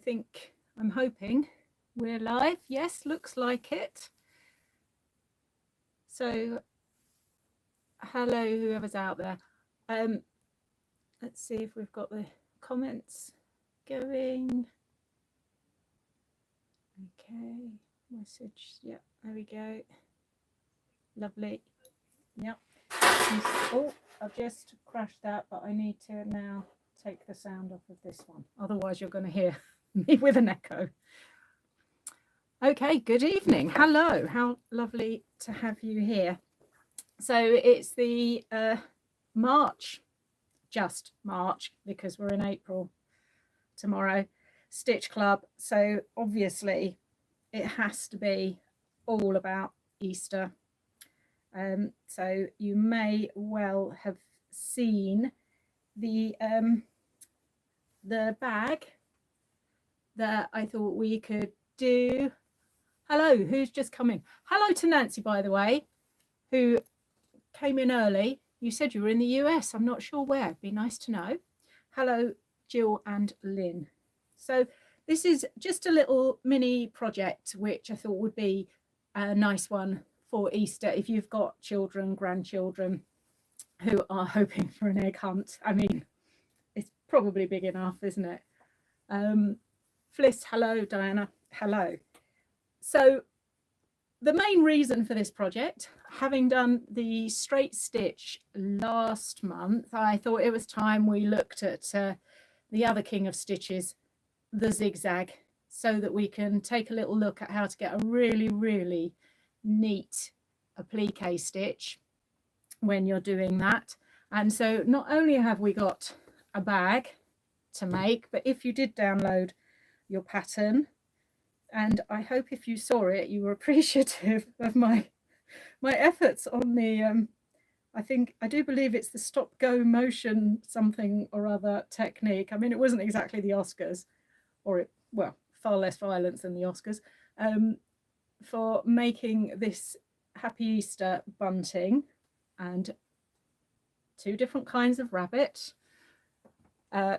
think, I'm hoping we're live. Yes, looks like it. So hello, whoever's out there. Let's see if we've got the comments going. Okay, message. Yep, there we go. Lovely. Yep. Oh, I've just crashed that, but I need to now take the sound off of this one. Otherwise, you're going to hear me with an echo. Okay, good evening. Hello, how lovely to have you here. So it's the March, just March, because we're in April tomorrow, Stitch Club. So obviously it has to be all about Easter. So you may well have seen the bag that I thought we could do. Hello, who's just come in? Hello to Nancy, by the way, who came in early. You said you were in the US. I'm not sure where. It'd be nice to know. Hello, Jill and Lynn. So this is just a little mini project, which I thought would be a nice one for Easter if you've got children, grandchildren who are hoping for an egg hunt. I mean, it's probably big enough, isn't it? Fliss, hello. Diana, hello. So the main reason for this project, having done the straight stitch last month, I thought it was time we looked at the other king of stitches, the zigzag, so that we can take a little look at how to get a really, really neat applique stitch when you're doing that. And so not only have we got a bag to make, but if you did download your pattern, and I hope if you saw it, you were appreciative of my efforts on the, I do believe it's the stop-go motion something or other technique. I mean, it wasn't exactly the Oscars, well, far less violence than the Oscars, for making this Happy Easter bunting and 2 different kinds of rabbit,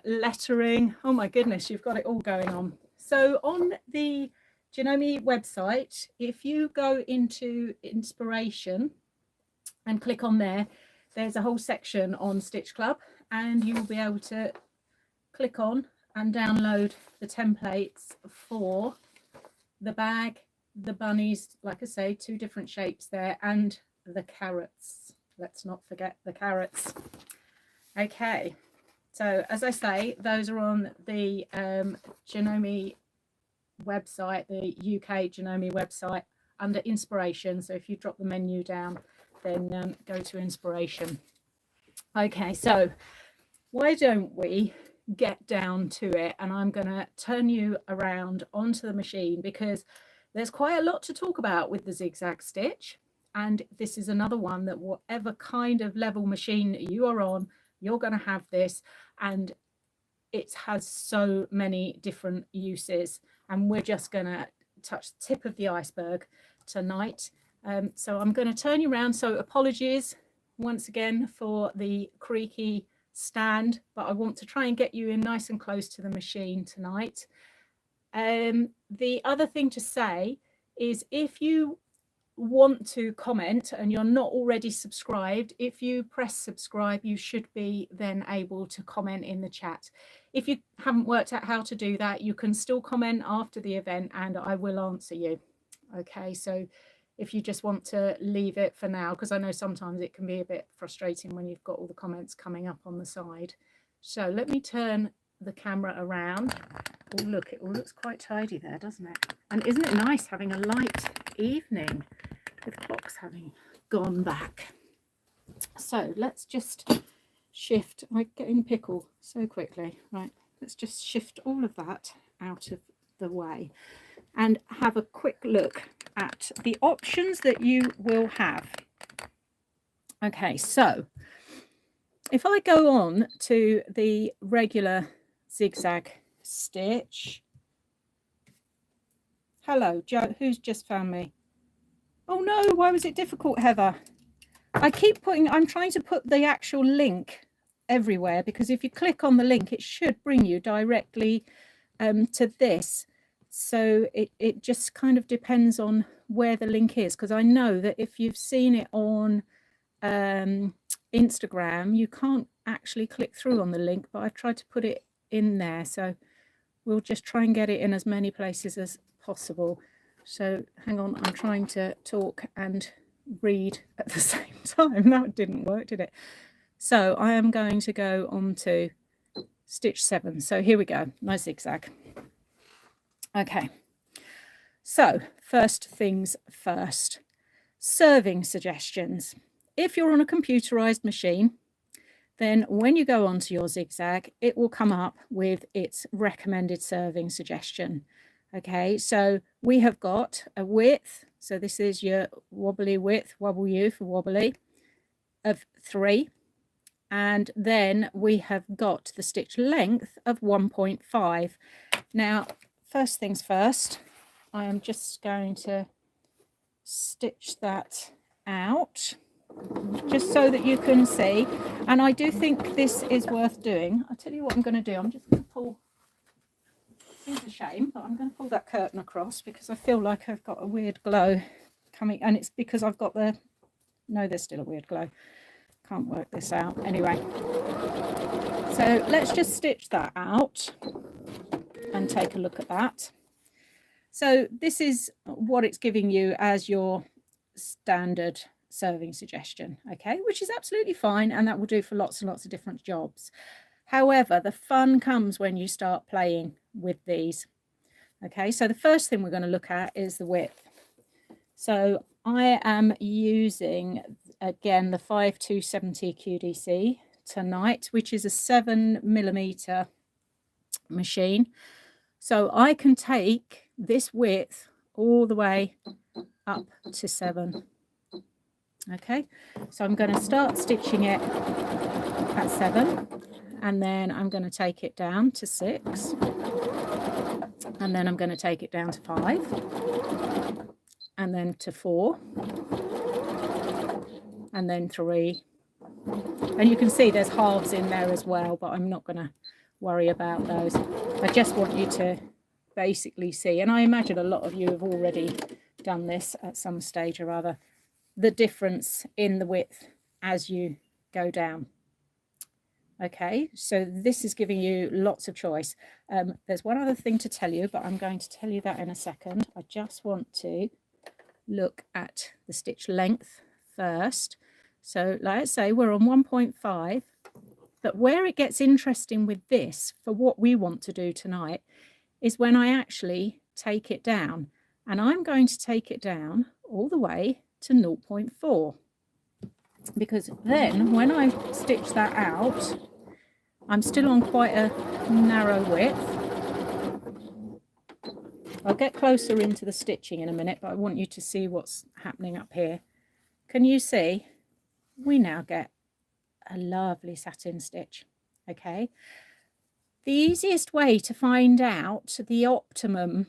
lettering. Oh my goodness, you've got it all going on. So on the Janome website, if you go into inspiration and click on there, there's a whole section on Stitch Club, and you will be able to click on and download the templates for the bag, the bunnies, like I say, 2 different shapes there, and the carrots. Let's not forget the carrots. Okay. So as I say, those are on the Janome website, the UK Janome website, under inspiration. So if you drop the menu down, then go to inspiration. Okay, so why don't we get down to it? And I'm going to turn you around onto the machine, because there's quite a lot to talk about with the zigzag stitch. And this is another one that whatever kind of level machine you are on, you're going to have this, and it has so many different uses, and we're just going to touch the tip of the iceberg tonight. So I'm going to turn you around. So apologies once again for the creaky stand, but I want to try and get you in nice and close to the machine tonight. The other thing to say is, if you want to comment and you're not already subscribed, if you press subscribe, you should be then able to comment in the chat. If you haven't worked out how to do that, you can still comment after the event and I will answer you. Okay, so if you just want to leave it for now, because I know sometimes it can be a bit frustrating when you've got all the comments coming up on the side. So let me turn the camera around. Oh look, it all looks quite tidy there, doesn't it? And isn't it nice having a light evening with clocks having gone back? So let's just shift. I get in pickle so quickly. Right, let's just shift all of that out of the way and have a quick look at the options that you will have. Okay, so if I go on to the regular zigzag stitch. Hello, Joe, who's just found me? Oh no, why was it difficult, Heather? I'm trying to put the actual link everywhere, because if you click on the link, it should bring you directly to this. So it just kind of depends on where the link is, because I know that if you've seen it on Instagram, you can't actually click through on the link, but I've tried to put it in there. So we'll just try and get it in as many places as possible. So hang on, I'm trying to talk and read at the same time. That didn't work, did it? So I am going to go on to stitch 7. So here we go, my zigzag. Okay, so first things first, serving suggestions. If you're on a computerized machine, then when you go onto your zigzag, it will come up with its recommended serving suggestion. Okay, so we have got a width, so this is your wobbly width, wobble U for wobbly, of 3. And then we have got the stitch length of 1.5. Now, first things first, I am just going to stitch that out, just so that you can see. And I do think this is worth doing. I'll tell you what I'm going to do. I'm just going to pull, it's a shame, but I'm going to pull that curtain across because I feel like I've got a weird glow coming, and it's because I've got the, no, there's still a weird glow. Can't work this out. Anyway, so let's just stitch that out and take a look at that. So this is what it's giving you as your standard serving suggestion, okay, which is absolutely fine, and that will do for lots and lots of different jobs. However, the fun comes when you start playing with these. Okay, so the first thing we're going to look at is the width. So I am using, again, the 5270 QDC tonight, which is a 7mm machine. So I can take this width all the way up to 7. Okay, so I'm going to start stitching it at 7, and then I'm going to take it down to 6, and then I'm going to take it down to 5, and then to 4, and then 3. And you can see there's halves in there as well, but I'm not going to worry about those. I just want you to basically see, and I imagine a lot of you have already done this at some stage or other, the difference in the width as you go down. Okay, so this is giving you lots of choice. There's one other thing to tell you, but I'm going to tell you that in a second. I just want to look at the stitch length first. So like I say, we're on 1.5, but where it gets interesting with this, for what we want to do tonight, is when I actually take it down. And I'm going to take it down all the way to 0.4, because then when I stitch that out, I'm still on quite a narrow width. I'll get closer into the stitching in a minute, but I want you to see what's happening up here. Can you see? We now get a lovely satin stitch. Okay, the easiest way to find out the optimum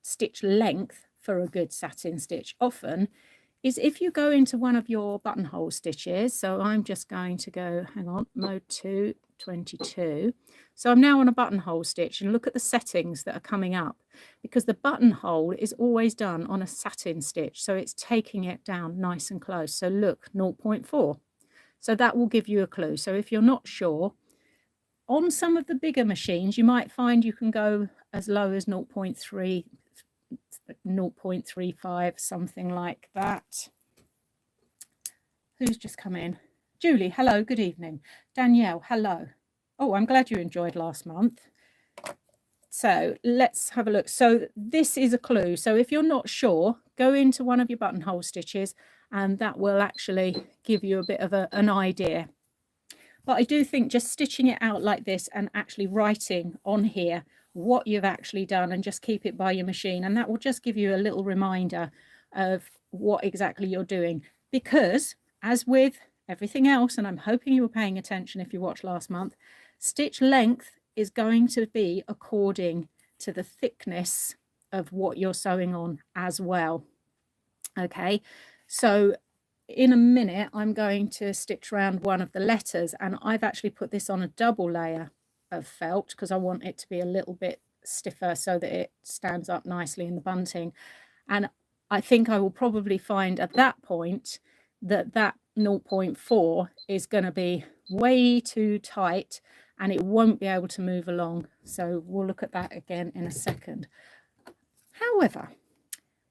stitch length for a good satin stitch often is if you go into one of your buttonhole stitches. So I'm just going to go, hang on, mode 2, 22. So I'm now on a buttonhole stitch, and look at the settings that are coming up, because the buttonhole is always done on a satin stitch, so it's taking it down nice and close. So look, 0.4. So that will give you a clue. So if you're not sure, on some of the bigger machines, you might find you can go as low as 0.3, 0.35, something like that. Who's just come in? Julie, hello, good evening. Danielle, hello. Oh, I'm glad you enjoyed last month. So let's have a look. So this is a clue. So if you're not sure, go into one of your buttonhole stitches, and that will actually give you a bit of an idea. But I do think just stitching it out like this and actually writing on here what you've actually done, and just keep it by your machine, and that will just give you a little reminder of what exactly you're doing. Because as with everything else, and I'm hoping you were paying attention if you watched last month, stitch length is going to be according to the thickness of what you're sewing on as well. Okay, so in a minute I'm going to stitch around one of the letters, and I've actually put this on a double layer. of felt because I want it to be a little bit stiffer so that it stands up nicely in the bunting. And I think I will probably find at that point that 0.4 is going to be way too tight and it won't be able to move along. So we'll look at that again in a second. However,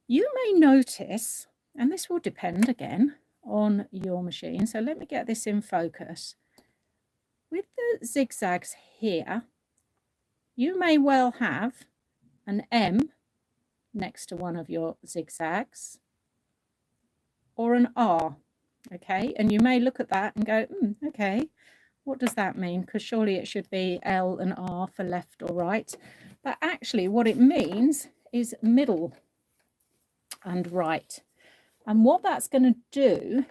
you may notice, and this will depend again on your machine. So let me get this in focus. With the zigzags here, you may well have an M next to one of your zigzags or an R, okay? And you may look at that and go, okay, what does that mean? Because surely it should be L and R for left or right. But actually what it means is middle and right. And what that's going to do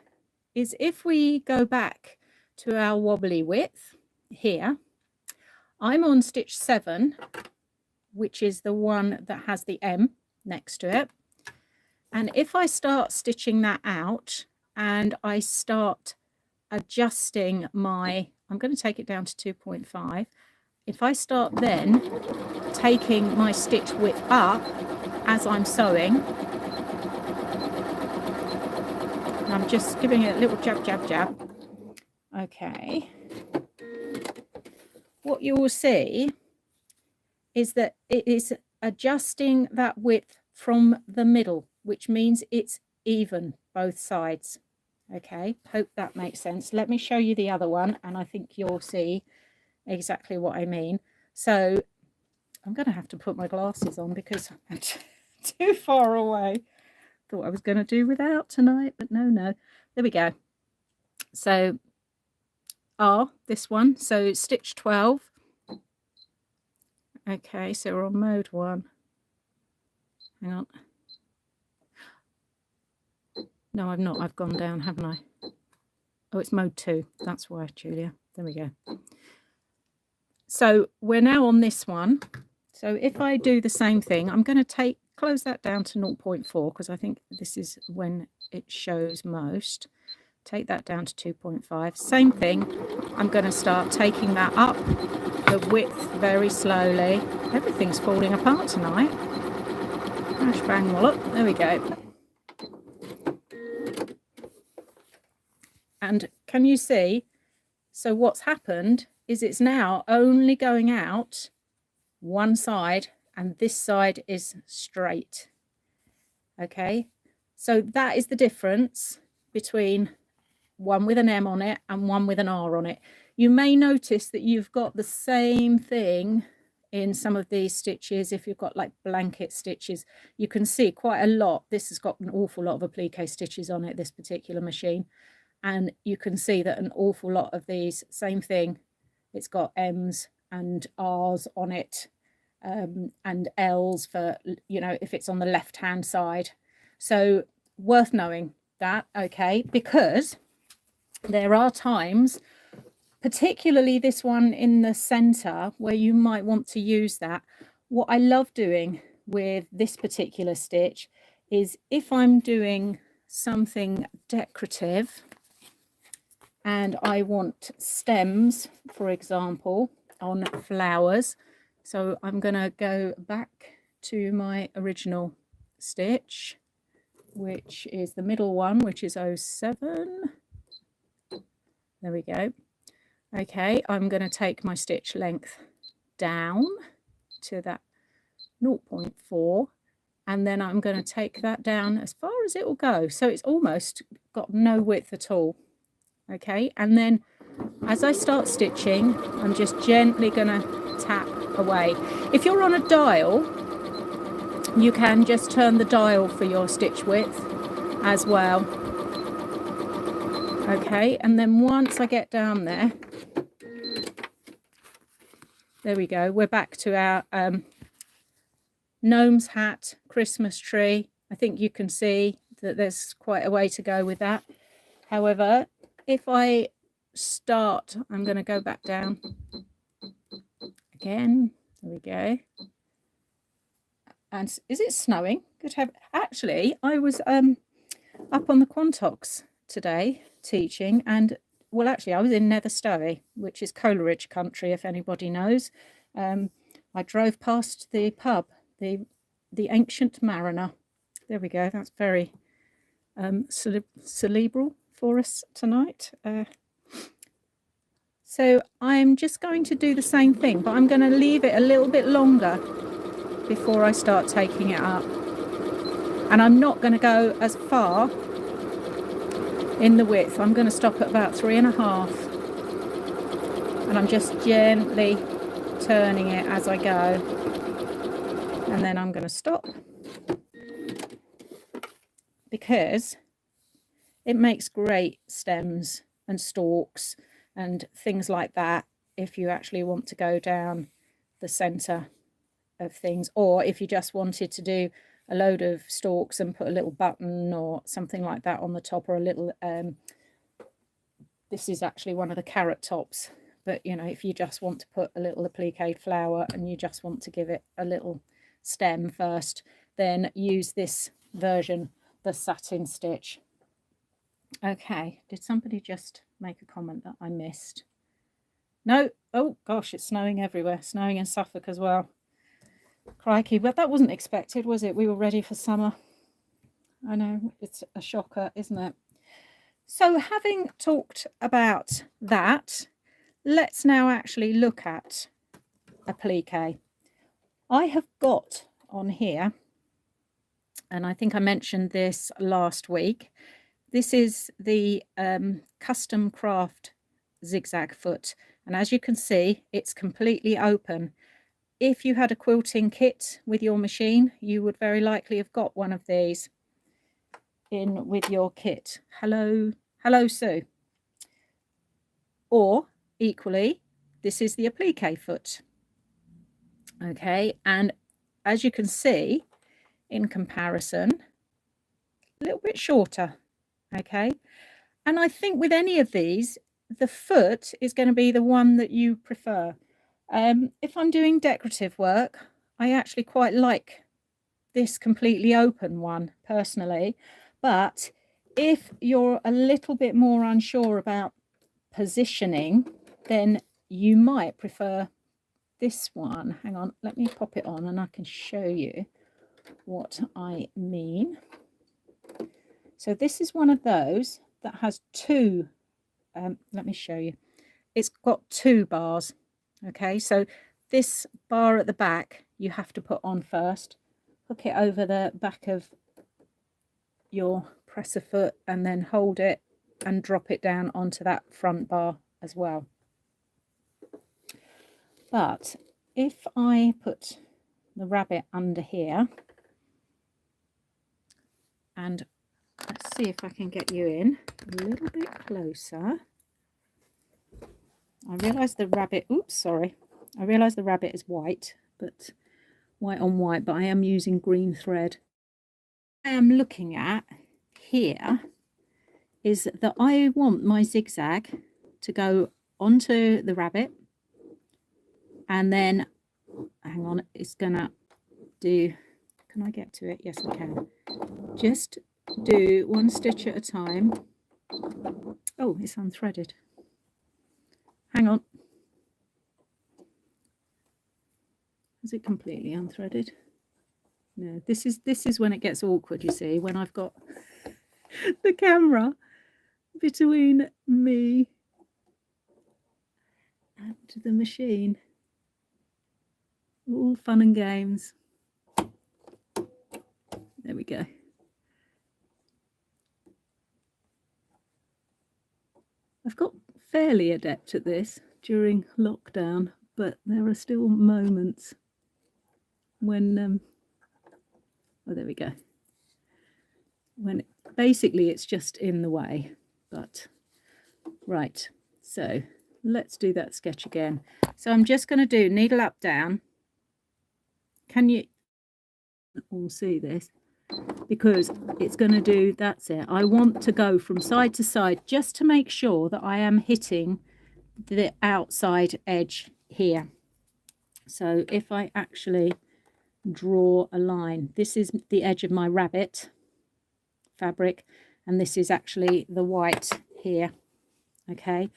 is if we go back to our wobbly width here, I'm on stitch 7, which is the one that has the M next to it. And if I start stitching that out and I start adjusting my, I'm going to take it down to 2.5. If I start then taking my stitch width up as I'm sewing, I'm just giving it a little jab, jab, jab. Okay. What you will see is that it is adjusting that width from the middle, which means it's even both sides. Okay, hope that makes sense. Let me show you the other one and I think you'll see exactly what I mean. So I'm going to have to put my glasses on because I'm too far away. Thought I was going to do without tonight, but no. There we go. So R, this one, so stitch 12. Okay, so we're on mode 1. Hang on. No, I've not. I've gone down, haven't I? Oh, it's mode 2. That's why, Julia. There we go. So we're now on this one. So if I do the same thing, I'm going to close that down to 0.4 because I think this is when it shows most. Take that down to 2.5. Same thing. I'm going to start taking that up the width very slowly. Everything's falling apart tonight. Crash, bang, wallop. There we go. And can you see? So what's happened is it's now only going out one side and this side is straight. Okay, so that is the difference between one with an M on it and one with an R on it. You may notice that you've got the same thing in some of these stitches. If you've got like blanket stitches, you can see quite a lot. This has got an awful lot of applique stitches on it, this particular machine. And you can see that an awful lot of these, same thing, it's got M's and R's on it, and L's for, you know, if it's on the left hand side. So worth knowing that, okay, because there are times, particularly this one in the center, where you might want to use that. What I love doing with this particular stitch is if I'm doing something decorative and I want stems, for example, on flowers. So I'm going to go back to my original stitch, which is the middle one, which is 07. There we go. Okay, I'm going to take my stitch length down to that 0.4, and then I'm going to take that down as far as it will go. So it's almost got no width at all. Okay, and then as I start stitching, I'm just gently going to tap away. If you're on a dial, you can just turn the dial for your stitch width as well. Okay, and then once I get down there, there we go, we're back to our gnome's hat Christmas tree. I think you can see that there's quite a way to go with that. However, if I start, I'm going to go back down again. There we go. And is it snowing? Good heaven. Actually, I was up on the Quantox today teaching, and well, actually, I was in Netherstowey, which is Coleridge country, if anybody knows. I drove past the pub, the Ancient Mariner. There we go. That's very cerebral for us tonight. So I'm just going to do the same thing, but I'm going to leave it a little bit longer before I start taking it up. And I'm not going to go as far in the width. I'm going to stop at about 3.5, and I'm just gently turning it as I go, and then I'm going to stop, because it makes great stems and stalks and things like that if you actually want to go down the center of things, or if you just wanted to do a load of stalks and put a little button or something like that on the top, or a little this is actually one of the carrot tops, but you know, if you just want to put a little applique flower and you just want to give it a little stem first, then use this version, the satin stitch. Okay, did somebody just make a comment that I missed? No. Oh gosh, it's snowing everywhere, snowing in Suffolk as well. Crikey, but that wasn't expected, was it? We were ready for summer. I know, it's a shocker, isn't it? So having talked about that, let's now actually look at applique. I have got on here, and I think I mentioned this last week, this is the custom craft zigzag foot, and as you can see, it's completely open. If you had a quilting kit with your machine, you would very likely have got one of these in with your kit. Hello Sue. Or equally, this is the applique foot. Okay, and as you can see, in comparison, a little bit shorter. Okay, and I think with any of these, the foot is going to be the one that you prefer. If I'm doing decorative work, I actually quite like this completely open one personally, but if you're a little bit more unsure about positioning, then you might prefer this one. Hang on, let me pop it on and I can show you what I mean. So this is one of those that has two, let me show you. It's got two bars. Okay, so this bar at the back you have to put on first, hook it over the back of your presser foot, and then hold it and drop it down onto that front bar as well. But if I put the rabbit under here, and let's see if I can get you in a little bit closer. I realise the rabbit, oops, sorry. I realise the rabbit is white, but white on white, but I am using green thread. What I am looking at here is that I want my zigzag to go onto the rabbit, and then, hang on, it's gonna do, can I get to it? Yes, I can. Just do one stitch at a time. Oh, it's unthreaded. Hang on. Is it completely unthreaded? No, this is when it gets awkward, you see, when I've got the camera between me and the machine. All fun and games. There we go. I've got fairly adept at this during lockdown, but there are still moments when oh, there we go, when basically it's just in the way. But right, so let's do that sketch again. So I'm just going to do needle up, down. Can you all see this? Because it's going to do, that's it. I want to go from side to side just to make sure that I am hitting the outside edge here. So if I actually draw a line, this is the edge of my rabbit fabric, and this is actually the white here. Okay,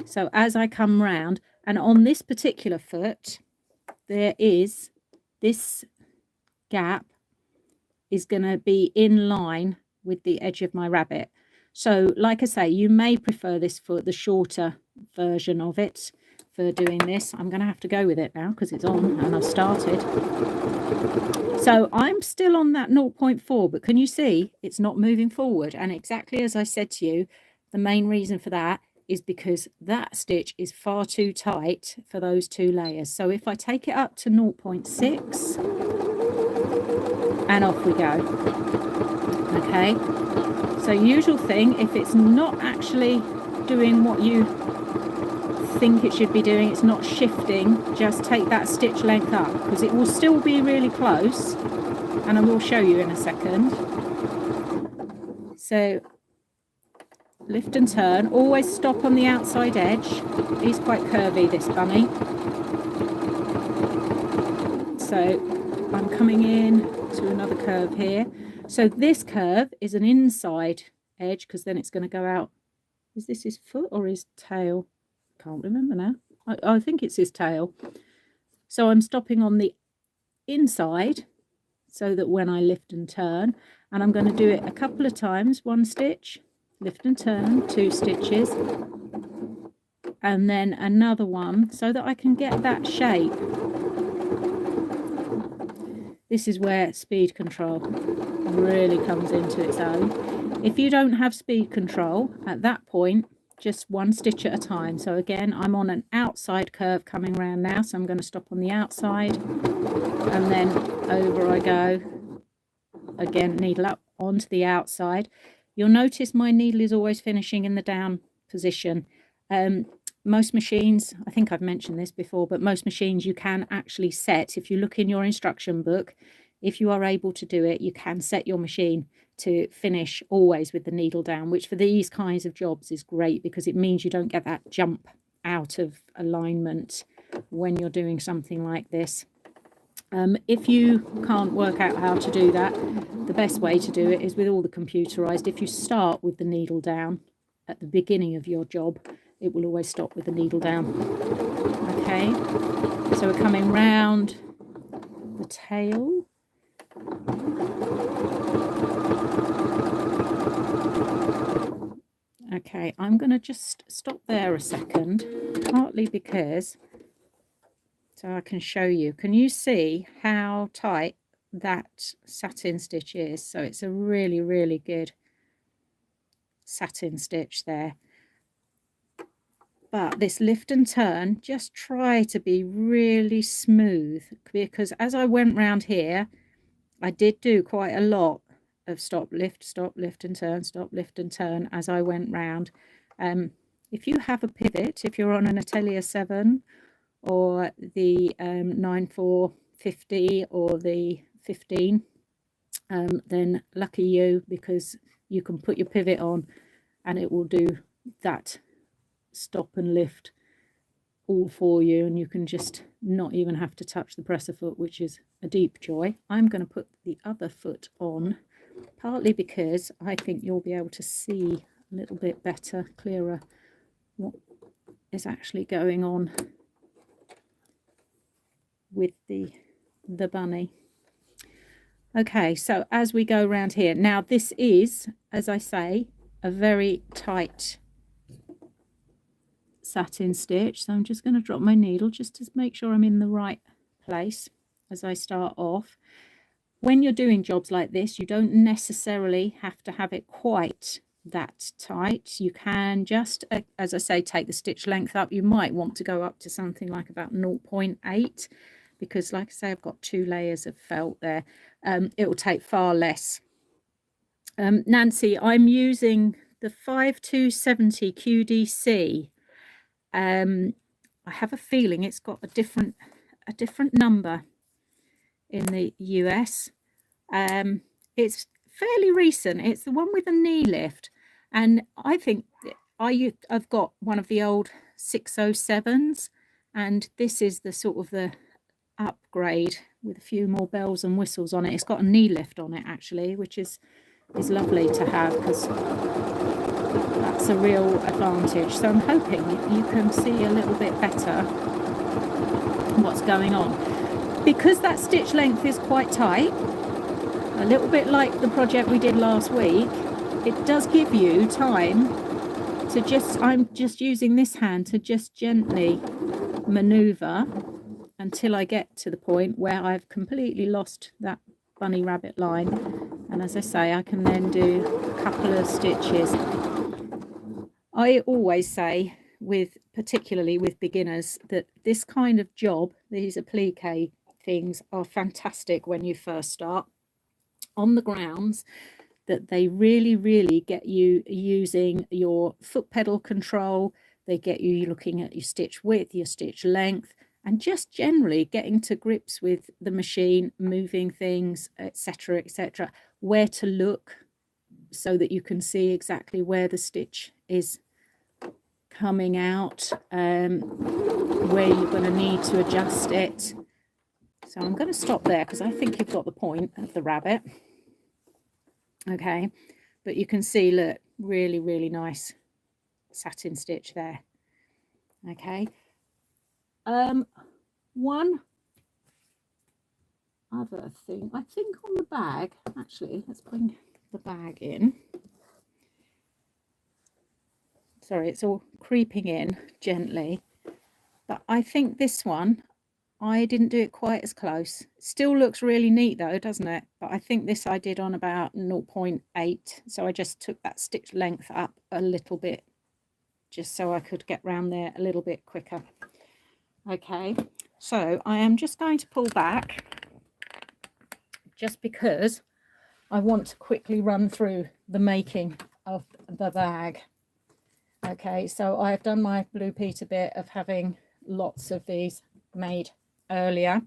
so as I come round, and on this particular foot, there is this gap is going to be in line with the edge of my rabbit. So like I say, you may prefer this foot, the shorter version of it, for doing this. I'm going to have to go with it now because it's on and I've started. So I'm still on that 0.4, but can you see it's not moving forward? And exactly as I said to you, the main reason for that is because that stitch is far too tight for those 2 layers. So if I take it up to 0.6 and off we go. Okay, so usual thing, if it's not actually doing what you think it should be doing, it's not shifting, just take that stitch length up, because it will still be really close, and I will show you in a second. So lift and turn, always stop on the outside edge. He's quite curvy, this bunny, so I'm coming in to another curve here. So this curve is an inside edge, because then it's going to go out. Is this his foot or his tail? Can't remember now. I think it's his tail. So I'm stopping on the inside so that when I lift and turn, and I'm going to do it a couple of times, 1 stitch, lift and turn, 2 stitches, and then another one, so that I can get that shape. This is where speed control really comes into its own. If you don't have speed control at that point, just 1 stitch at a time. So again, I'm on an outside curve coming around now, so I'm going to stop on the outside and then over I go again, needle up onto the outside. You'll notice my needle is always finishing in the down position. Most machines, I think I've mentioned this before, but most machines you can actually set, if you look in your instruction book, if you are able to do it, you can set your machine to finish always with the needle down, which for these kinds of jobs is great, because it means you don't get that jump out of alignment when you're doing something like this. If you can't work out how to do that, the best way to do it is with all the computerized. If you start with the needle down at the beginning of your job, it will always stop with the needle down. Okay, so we're coming round the tail. Okay, I'm going to just stop there a second, partly because, so I can show you. Can you see how tight that satin stitch is? So it's a really, really good satin stitch there. But this lift and turn, just try to be really smooth, because as I went round here, I did do quite a lot of stop, lift and turn, stop, lift and turn as I went round. If you have a pivot, if you're on an Atelier 7 or the 9450 or the 15, then lucky you, because you can put your pivot on and it will do that stop and lift all for you, and you can just not even have to touch the presser foot, which is a deep joy. I'm going to put the other foot on, partly because I think you'll be able to see a little bit better, clearer, what is actually going on with the bunny. Okay, so as we go around here, now this is, as I say, a very tight satin stitch, so I'm just going to drop my needle just to make sure I'm in the right place as I start off. When you're doing jobs like this, you don't necessarily have to have it quite that tight. You can just, as I say, take the stitch length up. You might want to go up to something like about 0.8, because like I say, I've got 2 layers of felt there. It will take far less. Nancy, I'm using the 5270 QDC. I have a feeling it's got a different number in the US. It's fairly recent. It's the one with the knee lift, and I think I've got one of the old 607s, and this is the sort of the upgrade with a few more bells and whistles on it. It's got a knee lift on it actually, which is lovely to have, because That's a real advantage. So I'm hoping you can see a little bit better what's going on. Because that stitch length is quite tight, a little bit like the project we did last week, it does give you time to just, I'm just using this hand to just gently maneuver until I get to the point where I've completely lost that bunny rabbit line. And as I say, I can then do a couple of stitches. I always say, particularly with beginners, that this kind of job, these applique things, are fantastic when you first start, on the grounds that they really get you using your foot pedal control. They get you looking at your stitch width, your stitch length, and just generally getting to grips with the machine, moving things, etc., etc., where to look so that you can see exactly where the stitch is coming out, where you're going to need to adjust it. So I'm going to stop there because I think you've got the point of the rabbit. Okay, but you can see, look, really nice satin stitch there. Okay, one other thing, I think on the bag, actually, let's bring the bag in. Sorry, it's all creeping in gently, but I think this one, I didn't do it quite as close. Still looks really neat though, doesn't it? But I think this I did on about 0.8, so I just took that stitch length up a little bit just so I could get round there a little bit quicker. Okay, so I am just going to pull back just because I want to quickly run through the making of the bag. Okay, so I've done my Blue Peter bit of having lots of these made earlier,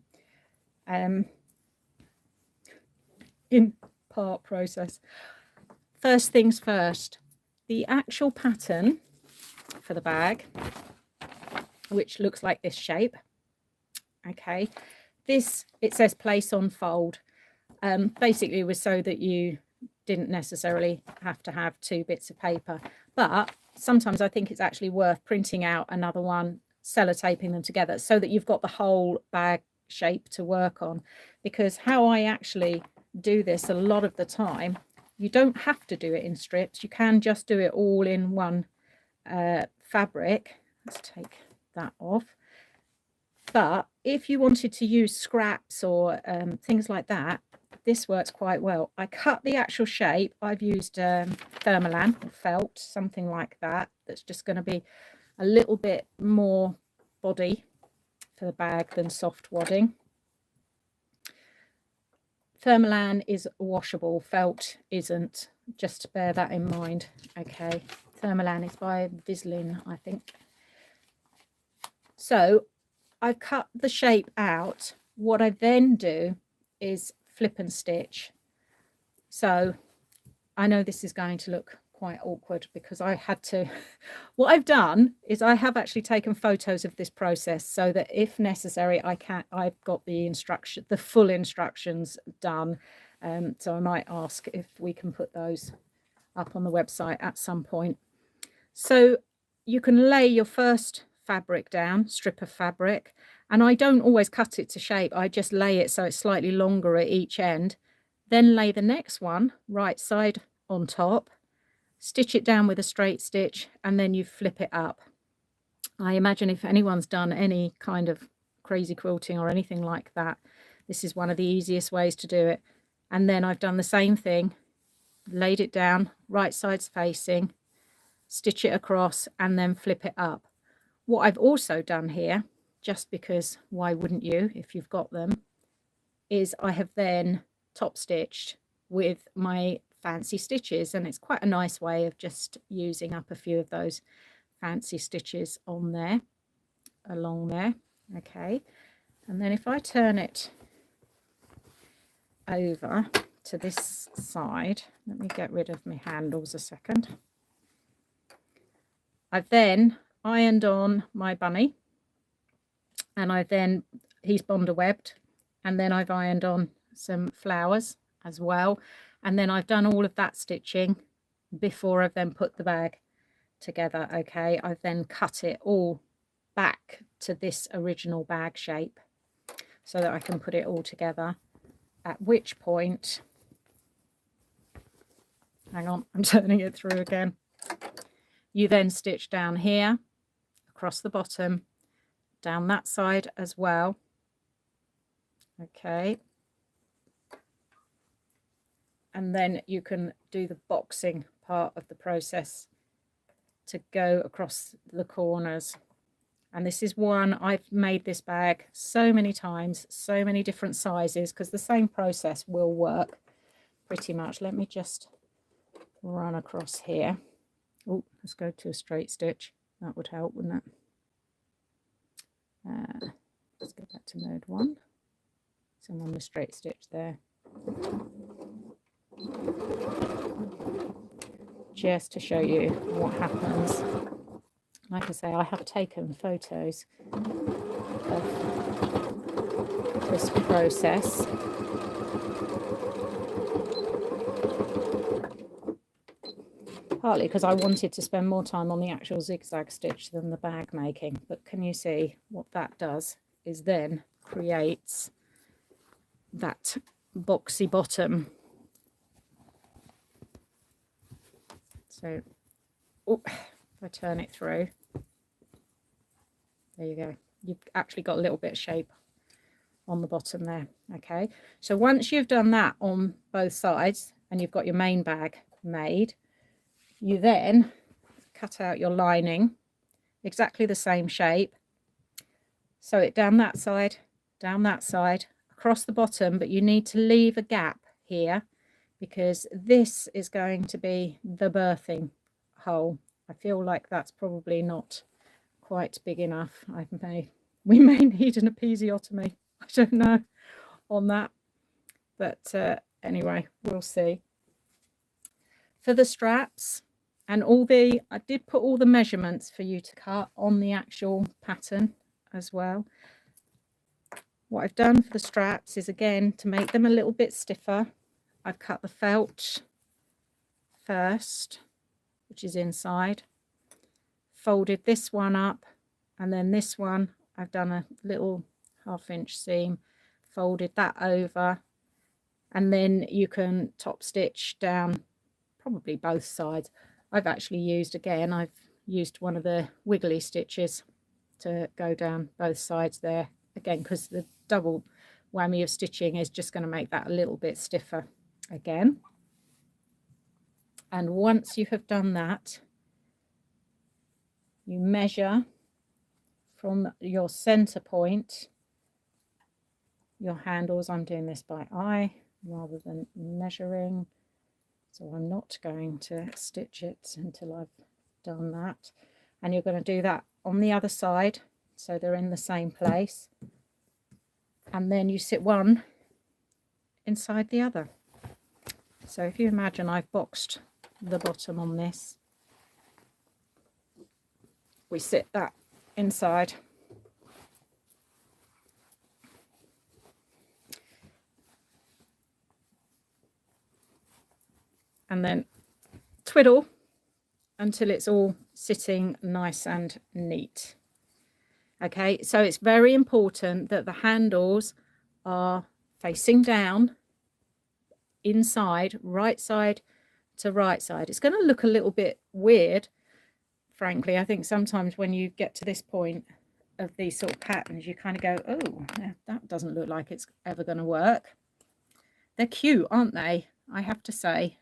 in part process. First things first, the actual pattern for the bag, which looks like this shape. Okay, this, it says place on fold. Basically was so that you didn't necessarily have to have two bits of paper, but sometimes I think it's actually worth printing out another one, sellotaping them together so that you've got the whole bag shape to work on. Because how I actually do this a lot of the time, you don't have to do it in strips, you can just do it all in one fabric. Let's take that off. But if you wanted to use scraps or things like that, this works quite well. I cut the actual shape. I've used thermolan or felt, something like that, that's just going to be a little bit more body for the bag than soft wadding. Thermolan is washable, felt isn't, just bear that in mind. Okay, Thermolan is by Vislin, I think. So I've cut the shape out. What I then do is flip and stitch. So I know this is going to look quite awkward because I had to, what I've done is I have actually taken photos of this process so that if necessary I've got the full instructions done. So I might ask if we can put those up on the website at some point. So you can lay your first fabric down, strip of fabric, and I don't always cut it to shape, I just lay it so it's slightly longer at each end, then lay the next one right side on top, stitch it down with a straight stitch, and then you flip it up. I imagine if anyone's done any kind of crazy quilting or anything like that, this is one of the easiest ways to do it. And then I've done the same thing, laid it down, right sides facing, stitch it across, and then flip it up. What I've also done here, just because why wouldn't you if you've got them, is I have then top stitched with my fancy stitches, and it's quite a nice way of just using up a few of those fancy stitches on there, along there. Okay, and then if I turn it over to this side, let me get rid of my handles a second. I've then ironed on my bunny, and he's bonder webbed, and then I've ironed on some flowers as well, and then I've done all of that stitching before I've then put the bag together. Okay, I've then cut it all back to this original bag shape so that I can put it all together, at which point, hang on, I'm turning it through again, you then stitch down here across the bottom, down that side as well. Okay, and then you can do the boxing part of the process to go across the corners. And this is one, I've made this bag so many times, so many different sizes, because the same process will work pretty much. Let me just run across here. Oh, let's go to a straight stitch. That would help, wouldn't it? Let's go back to mode 1. So I'm on the straight stitch there. Just to show you what happens. Like I say, I have taken photos of this process. Partly because I wanted to spend more time on the actual zigzag stitch than the bag making. But can you see what that does is then creates that boxy bottom. So oh, if I turn it through, there you go. You've actually got a little bit of shape on the bottom there. Okay, so once you've done that on both sides and you've got your main bag made, you then cut out your lining, exactly the same shape, sew it down that side, across the bottom, but you need to leave a gap here because this is going to be the birthing hole. I feel like that's probably not quite big enough. We may need an episiotomy. I don't know on that, but anyway, we'll see. For the straps and I did put all the measurements for you to cut on the actual pattern as well. What I've done for the straps is, again, to make them a little bit stiffer, I've cut the felt first, which is inside, folded this one up, and then this one I've done a little 1/2 inch seam, folded that over, and then you can top stitch down probably both sides. I've used one of the wiggly stitches to go down both sides there, again because the double whammy of stitching is just going to make that a little bit stiffer again. And once you have done that, you measure from your center point your handles. I'm doing this by eye rather than measuring, so I'm not going to stitch it until I've done that. And you're going to do that on the other side so they're in the same place, and then you sit one inside the other. So if you imagine I've boxed the bottom on this, we sit that inside. And then twiddle until it's all sitting nice and neat. Okay, so it's very important that the handles are facing down, inside, right side to right side. It's going to look a little bit weird, frankly. I think sometimes when you get to this point of these sort of patterns, you kind of go, oh, that doesn't look like it's ever going to work. They're cute, aren't they? I have to say.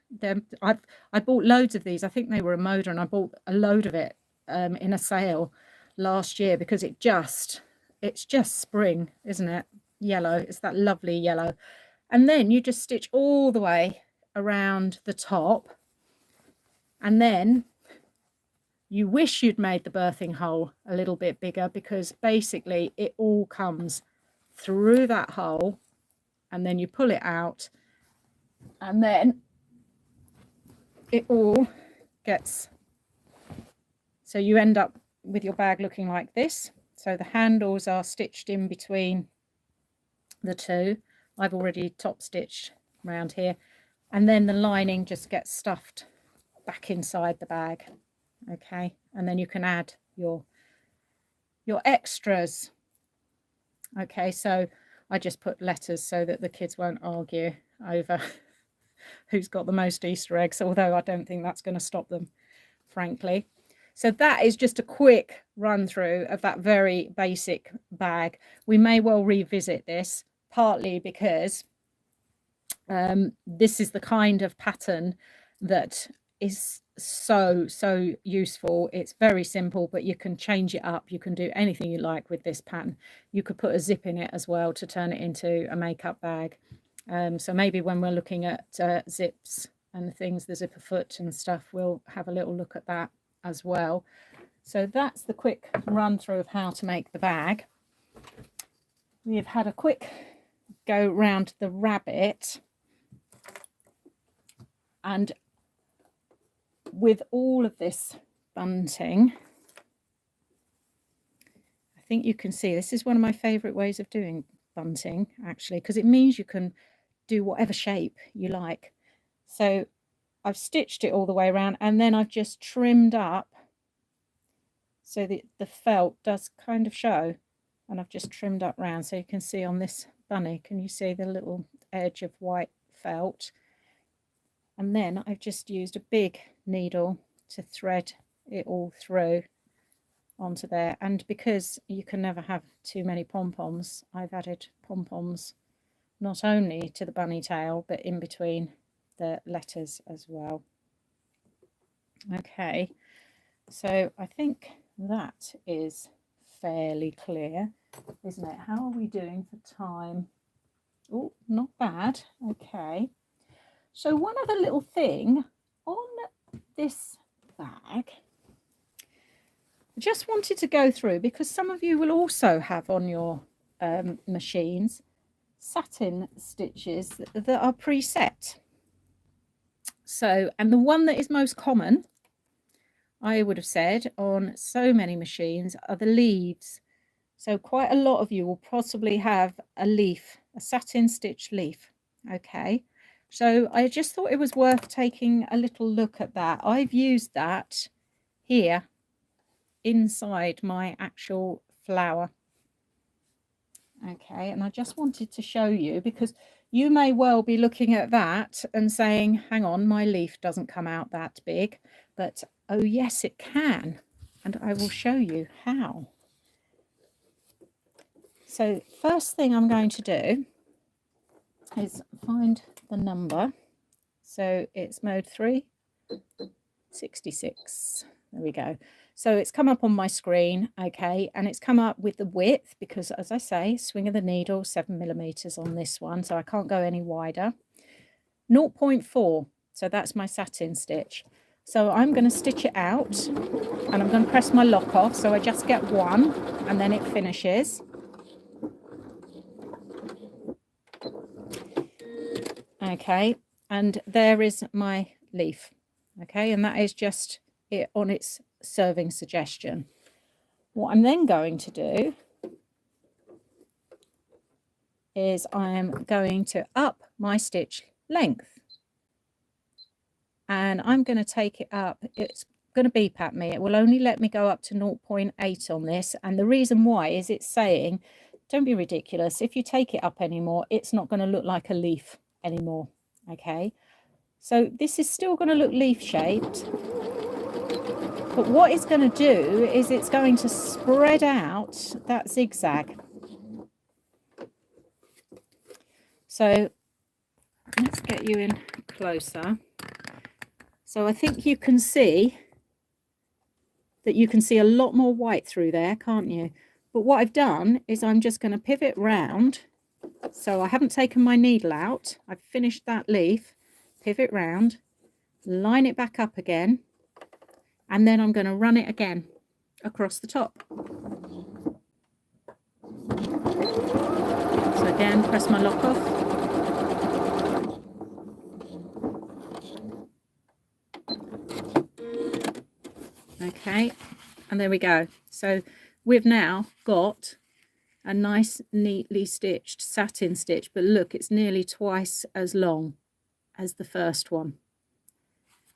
I bought loads of these. I think they were a Moda, and I bought a load of it in a sale last year because it's just spring, isn't it? Yellow. It's that lovely yellow. And then you just stitch all the way around the top, and then you wish you'd made the birthing hole a little bit bigger, because basically it all comes through that hole, and then you pull it out, and then it all gets, so you end up with your bag looking like this. So the handles are stitched in between the two. I've already top stitched around here, and then the lining just gets stuffed back inside the bag. Okay, and then you can add your extras. Okay, so I just put letters so that the kids won't argue over who's got the most Easter eggs, although I don't think that's going to stop them, frankly. So that is just a quick run through of that very basic bag. We may well revisit this, partly because this is the kind of pattern that is so useful. It's very simple, but you can change it up. You can do anything you like with this pattern. You could put a zip in it as well to turn it into a makeup bag. So maybe when we're looking at zips and things, the zipper foot and stuff, we'll have a little look at that as well. So that's the quick run through of how to make the bag. We've had a quick go round the rabbit, and with all of this bunting, I think you can see this is one of my favorite ways of doing bunting, actually, because it means you can do whatever shape you like. So I've stitched it all the way around, and then I've just trimmed up so that the felt does kind of show, and I've just trimmed up round so you can see on this bunny, can you see the little edge of white felt? And then I've just used a big needle to thread it all through onto there. And because you can never have too many pom-poms, I've added pom-poms not only to the bunny tail, but in between the letters as well. Okay, so I think that is fairly clear, isn't it? How are we doing for time? Oh, not bad. Okay. So one other little thing on this bag, I just wanted to go through, because some of you will also have on your machines satin stitches that are preset. So, and the one that is most common, I would have said, on so many machines are the leaves. So quite a lot of you will possibly have a leaf, a satin stitch leaf. Okay. So I just thought it was worth taking a little look at that. I've used that here inside my actual flower. Okay, and I just wanted to show you, because you may well be looking at that and saying, hang on, my leaf doesn't come out that big. But oh yes, it can. And I will show you how. So first thing I'm going to do is find the number. So it's mode 366. There we go. So it's come up on my screen, okay, and it's come up with the width, because as I say, swing of the needle 7mm on this one, so I can't go any wider. 0.4, so that's my satin stitch. So I'm going to stitch it out, and I'm going to press my lock off, so I just get one and then it finishes. Okay, and there is my leaf. Okay, and that is just it on its serving suggestion. What I'm then going to do is I'm going to up my stitch length, and I'm going to take it up. It's going to beep at me. It will only let me go up to 0.8 on this, and the reason why is it's saying, don't be ridiculous, if you take it up anymore, it's not going to look like a leaf anymore. Okay, so this is still going to look leaf shaped, but what it's going to do is it's going to spread out that zigzag. So let's get you in closer. So I think you can see that you can see a lot more white through there, can't you? But what I've done is I'm just going to pivot round. So I haven't taken my needle out. I've finished that leaf, pivot round, line it back up again, and then I'm going to run it again across the top. So again, press my lock off. Okay, and there we go. So we've now got a nice neatly stitched satin stitch, but look, it's nearly twice as long as the first one.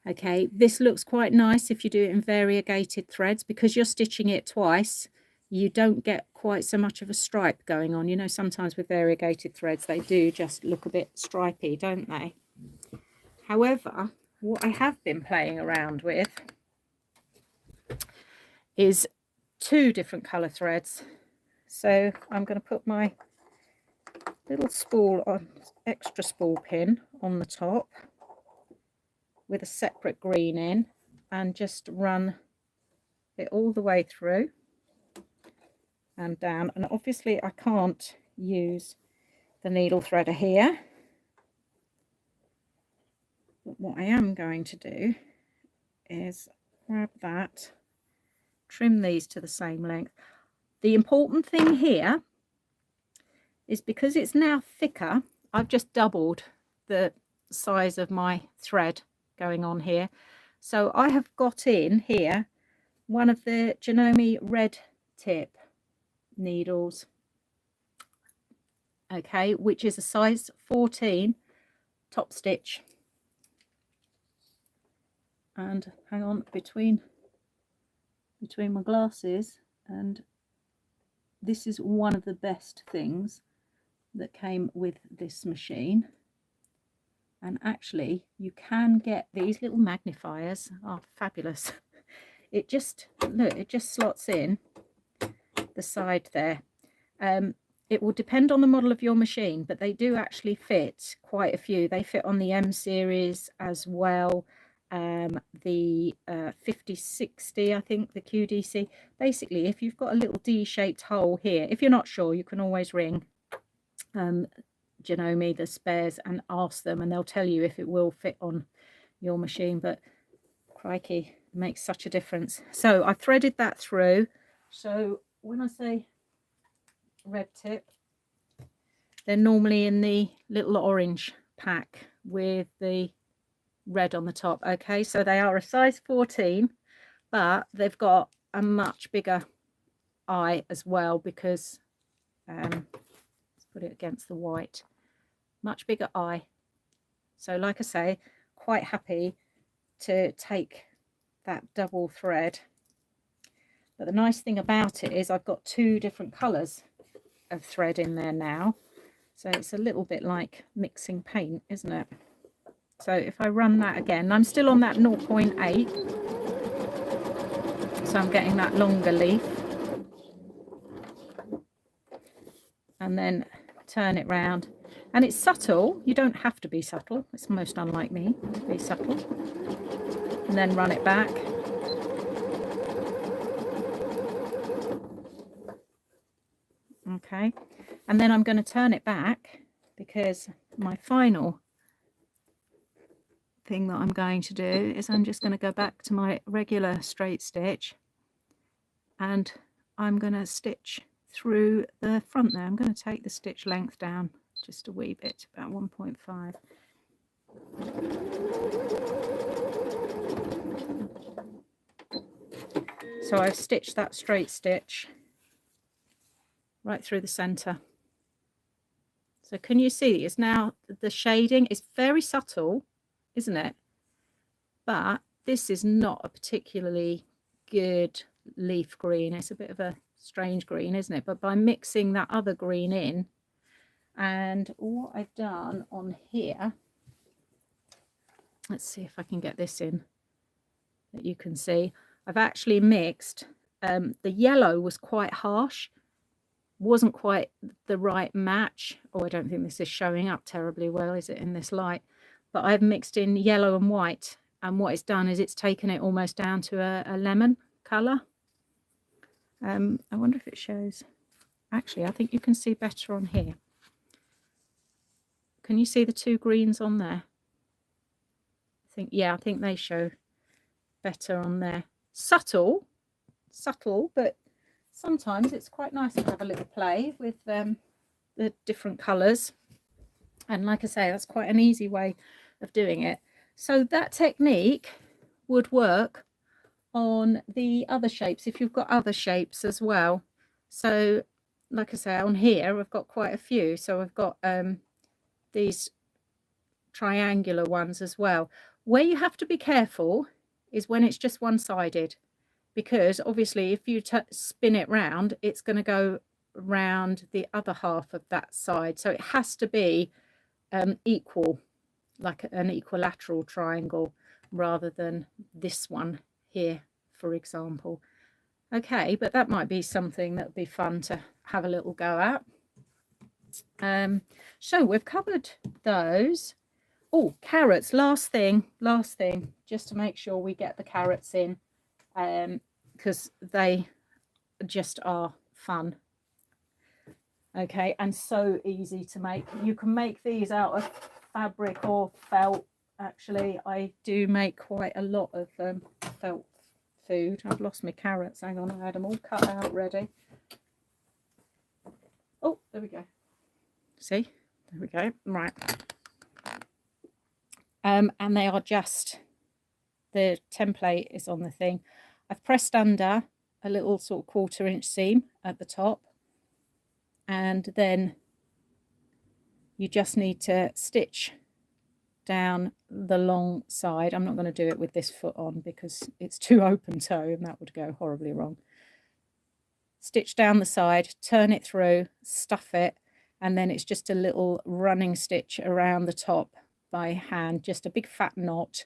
Okay, this looks quite nice if you do it in variegated threads, because you're stitching it twice. You don't get quite so much of a stripe going on. You know, sometimes with variegated threads, they do just look a bit stripy, don't they? However, what I have been playing around with is 2 different colour threads. So I'm going to put my little spool on, extra spool pin on the top with a separate green in, and just run it all the way through and down. And obviously I can't use the needle threader here, but what I am going to do is grab that, trim these to the same length. The important thing here is, because it's now thicker, I've just doubled the size of my thread going on here. So I have got in here one of the Janome red tip needles, okay, which is a size 14 top stitch. And hang on, between my glasses, and this is one of the best things that came with this machine. And actually you can get these little magnifiers. Oh, fabulous. It just, look, it just slots in the side there. It will depend on the model of your machine, but they do actually fit quite a few. They fit on the M series as well, the 5060, I think, the QDC. Basically, if you've got a little D-shaped hole here, if you're not sure, you can always ring Janome, the spares, and ask them, and they'll tell you if it will fit on your machine. But crikey, it makes such a difference. So I've threaded that through. So when I say red tip, they're normally in the little orange pack with the red on the top. Okay, so they are a size 14, but they've got a much bigger eye as well, because let's put it against the white, much bigger eye. So like I say, quite happy to take that double thread. But the nice thing about it is I've got 2 different colours of thread in there now, so it's a little bit like mixing paint, isn't it? So if I run that again, I'm still on that 0.8, so I'm getting that longer leaf, and then turn it round. And it's subtle, you don't have to be subtle, it's most unlike me to be subtle. And then run it back. Okay, and then I'm going to turn it back, because my final thing that I'm going to do is I'm just going to go back to my regular straight stitch, and I'm going to stitch through the front there. I'm going to take the stitch length down just a wee bit, about 1.5. So I've stitched that straight stitch right through the center. So can you see it's now, the shading is very subtle, isn't it? But this is not a particularly good leaf green. It's a bit of a strange green, isn't it? But by mixing that other green in, and what I've done on here, let's see if I can get this in that you can see, I've actually mixed, the yellow was quite harsh, wasn't quite the right match. Oh, I don't think this is showing up terribly well, is it, in this light? But I've mixed in yellow and white, and what it's done is it's taken it almost down to a lemon colour. I wonder if it shows. Actually, I think you can see better on here. Can you see the 2 greens on there? I think they show better on there. Subtle, but sometimes it's quite nice to have a little play with the different colours. And like I say, that's quite an easy way of doing it. So that technique would work on the other shapes if you've got other shapes as well. So like I say, on here I've got quite a few. So I've got these triangular ones as well. Where you have to be careful is when it's just one-sided, because obviously if you spin it round, it's going to go round the other half of that side. So it has to be equal, like an equilateral triangle, rather than this one here, for example. Okay, but that might be something that would be fun to have a little go at. So we've covered those. Oh, carrots, last thing, just to make sure we get the carrots in, because they just are fun. Okay, and so easy to make. You can make these out of fabric or felt. Actually, I do make quite a lot of felt food. I've lost my carrots. Hang on, I had them all cut out ready. Oh, there we go. See, there we go. Right. And they are just, the template is on the thing. I've pressed under a little sort of 1/4 inch seam at the top, and then you just need to stitch down the long side. I'm not going to do it with this foot on because it's too open toe and that would go horribly wrong. Stitch down the side, turn it through, stuff it, and then it's just a little running stitch around the top by hand, just a big fat knot.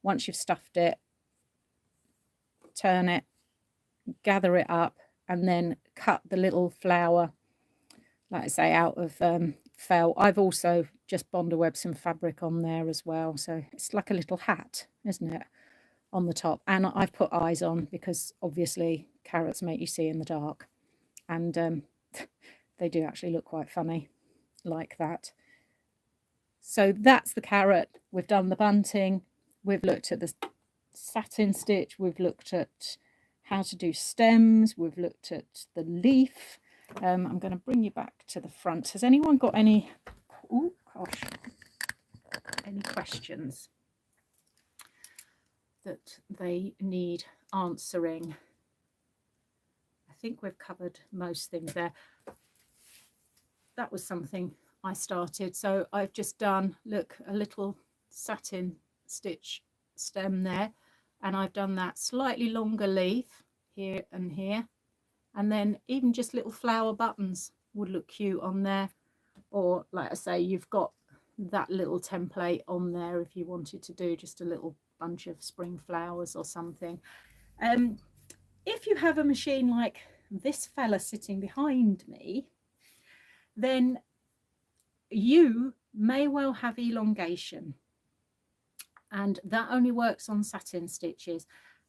Once you've stuffed it, turn it, gather it up, and then cut the little flower, like I say, out of felt. I've also just bonder-webbed some fabric on there as well, so it's like a little hat, isn't it, on the top. And I've put eyes on because obviously carrots make you see in the dark, and they do actually look quite funny like that. So that's the carrot. We've done the bunting, we've looked at the satin stitch, we've looked at how to do stems, we've looked at the leaf. I'm going to bring you back to the front. Has anyone got any, oh gosh, any questions that they need answering? I think we've covered most things there. That was something I started. So I've just done, look, a little satin stitch stem there, and I've done that slightly longer leaf here and here, and then even just little flower buttons would look cute on there. Or like I say, you've got that little template on there if you wanted to do just a little bunch of spring flowers or something. If you have a machine like this fella sitting behind me, then you may well have elongation, and that only works on satin stitches.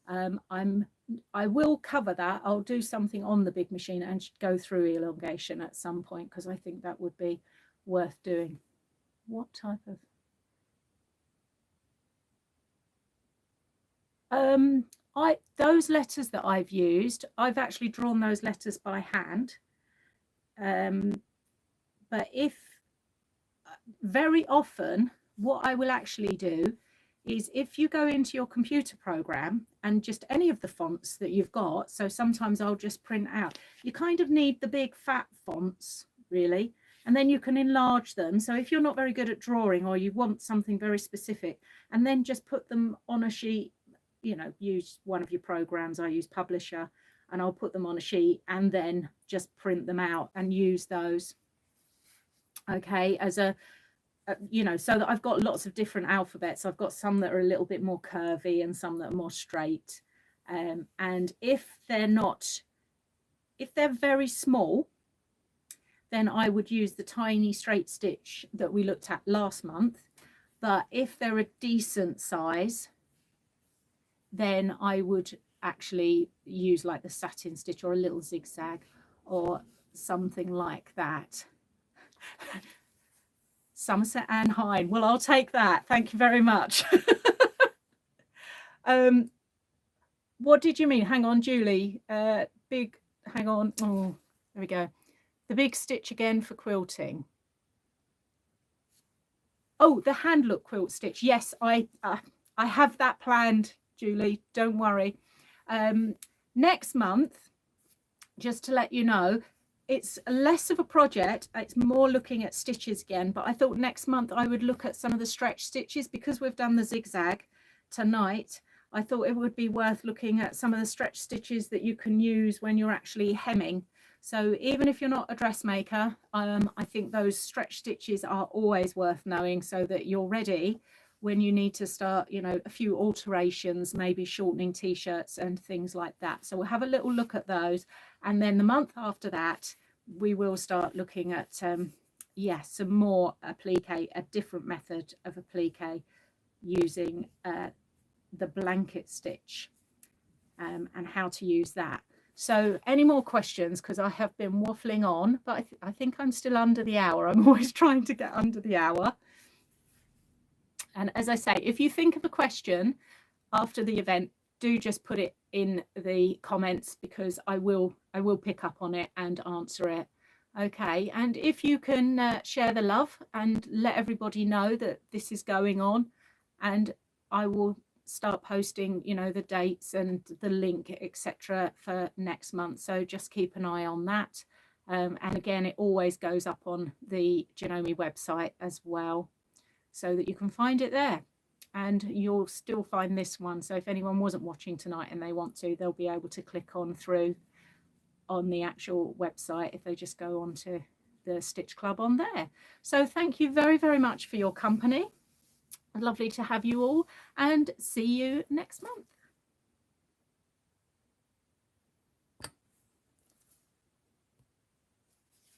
I will cover that. I'll do something on the big machine and go through elongation at some point, because I think that would be worth doing. What type of those letters that I've used, I've actually drawn those letters by hand. But if very often what I will actually do is, if you go into your computer program and just any of the fonts that you've got, so sometimes I'll just print out, you kind of need the big fat fonts really, and then you can enlarge them. So if you're not very good at drawing, or you want something very specific, and then just put them on a sheet, you know, use one of your programs. I use Publisher, and I'll put them on a sheet and then just print them out and use those, okay, as a you know, so that I've got lots of different alphabets. I've got some that are a little bit more curvy and some that are more straight. And if they're very small, then I would use the tiny straight stitch that we looked at last month. But if they're a decent size, then I would actually use like the satin stitch or a little zigzag or something like that. Somerset Ann Hine. Well, I'll take that. Thank you very much. What did you mean? Hang on, Julie. Big, hang on. Oh, there we go. The big stitch again for quilting. Oh, the hand look quilt stitch. Yes, I have that planned, Julie. Don't worry. Next month, just to let you know, it's less of a project. It's more looking at stitches again, but I thought next month I would look at some of the stretch stitches because we've done the zigzag tonight. I thought it would be worth looking at some of the stretch stitches that you can use when you're actually hemming. So even if you're not a dressmaker, I think those stretch stitches are always worth knowing so that you're ready when you need to start, you know, a few alterations, maybe shortening t-shirts and things like that. So we'll have a little look at those. And then the month after that, we will start looking at, some more applique, a different method of applique using the blanket stitch and how to use that. So any more questions, because I have been waffling on, but I think I'm still under the hour. I'm always trying to get under the hour. And as I say, if you think of a question after the event, do just put it in the comments, because I will pick up on it and answer it. Okay, and if you can share the love and let everybody know that this is going on, and I will start posting, you know, the dates and the link, etc., for next month. So just keep an eye on that. And again, it always goes up on the Janome website as well, so that you can find it there. And you'll still find this one. So if anyone wasn't watching tonight and they want to, they'll be able to click on through on the actual website if they just go on to the Stitch Club on there. So thank you very, very much for your company. Lovely to have you all, and see you next month.